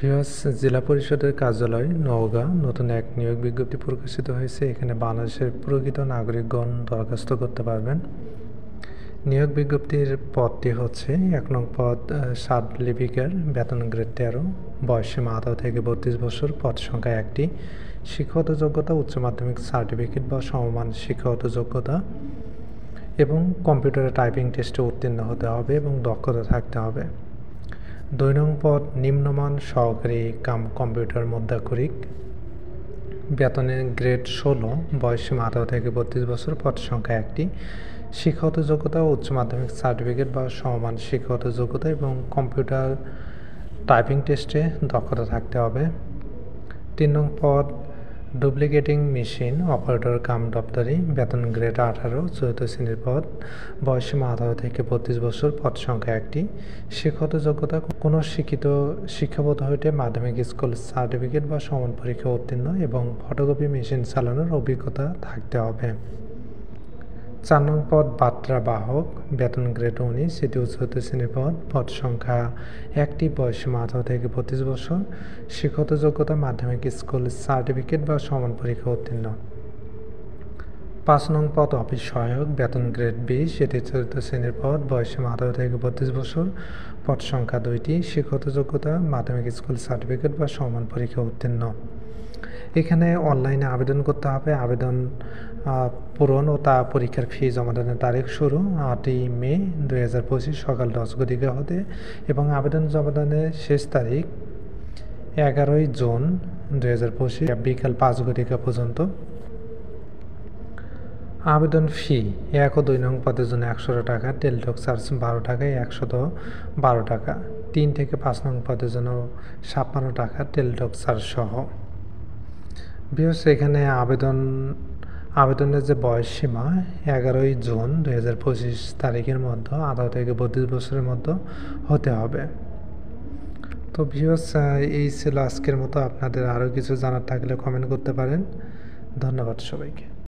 Viewers, জেলা পরিষদের কার্যালয় নওগাঁ নতুন এক নিয়োগ বিজ্ঞপ্তি প্রকাশিত হয়েছে। এখানে বাংলাদেশের প্রকৃত নাগরিকগণ দরখাস্ত করতে পারবেন। নিয়োগ বিজ্ঞপ্তির পদটি হচ্ছে ১ নং পদ সাব লিপিকার, বেতন গ্রেড ১৩, বয়সসীমা ১৮ থেকে ৩২ বছর, পদ সংখ্যা ১টি, শিক্ষাগত যোগ্যতা উচ্চ মাধ্যমিক সার্টিফিকেট বা সমমান শিক্ষাগত যোগ্যতা এবং কম্পিউটারে টাইপিং টেস্টে উত্তীর্ণ হতে হবে এবং দক্ষতা থাকতে হবে। ২ নং পদ নিম্নমান সহকারী কাম কম্পিউটার মধ্যাক্ষরিক, বেতনের গ্রেড ১৬, বয়সসীমা ১৮ থেকে ৩২ বছর, পদ সংখ্যা ১টি, শিক্ষাগত যোগ্যতা উচ্চ মাধ্যমিক সার্টিফিকেট বা সমমান শিক্ষাগত যোগ্যতা এবং কম্পিউটার টাইপিং টেস্টে দক্ষতা থাকতে হবে। ৩ নং পদ ডুপ্লিকেটিং মেশিন অপারেটর কাম দপ্তরি, বেতন গ্রেড ১৮, ৪র্থ শ্রেণীর পদ, বয়সসীমা ১৮ থেকে ৩২ বছর, পদ সংখ্যা ১টি, শিক্ষাগত যোগ্যতা কোনো শিক্ষিত শিক্ষাবোধ হইতে মাধ্যমিক স্কুল সার্টিফিকেট বা সমান পরীক্ষা উত্তীর্ণ এবং ফটোকপি মেশিন চালানোর অভিজ্ঞতা থাকতে হবে। ৪ নং পদ বার্তা বাহক, বেতন গ্রেড ১৯, এটিও ৪র্থ শ্রেণীর পদ, পদ সংখ্যা ১টি, বয়সসীমা ১৮ থেকে ৩২ বছর, শিক্ষাগত যোগ্যতা মাধ্যমিক স্কুল সার্টিফিকেট বা সমান পরীক্ষা উত্তীর্ণ। ৫ নং পদ অফিস সহায়ক, বেতন গ্রেড ২০, এটি ৪র্থ শ্রেণীর পদ, বয়সসীমা ১৮ থেকে ৩২ বছর, পদ সংখ্যা ২টি, শিক্ষাগত যোগ্যতা মাধ্যমিক স্কুল সার্টিফিকেট বা সমান পরীক্ষা উত্তীর্ণ। এখানে অনলাইনে আবেদন করতে হবে। আবেদন পূরণ ও তা পরীক্ষার ফি জমাদানের তারিখ শুরু ৮ই মে ২০২৫ সকাল ১০ ঘটিকা হতে এবং আবেদন জমাদানের শেষ তারিখ ১১ই জুন ২০২৫ বিকাল ৫ ঘটিকা পর্যন্ত। আবেদন ফি ১ ও ২ নং পদের জন্য ১০০ টাকা, টেলিটক চার্জ ১২ টাকায় ১১২ টাকা, ৩ থেকে ৫ নং পদের জন্য ৫৬ টাকা টেলিটক চার্জ সহ। বিশেষ এখানে আবেদনের যে বয়স সীমা ১১ই জুন ২০২৫ তারিখের মধ্যে ১৮ থেকে ৩২ বছরের মধ্যে হতে হবে। তো ভিউয়ার্স, এই ছিল আজকের মতো। আপনাদের আরও কিছু জানার থাকলে কমেন্ট করতে পারেন। ধন্যবাদ সবাইকে।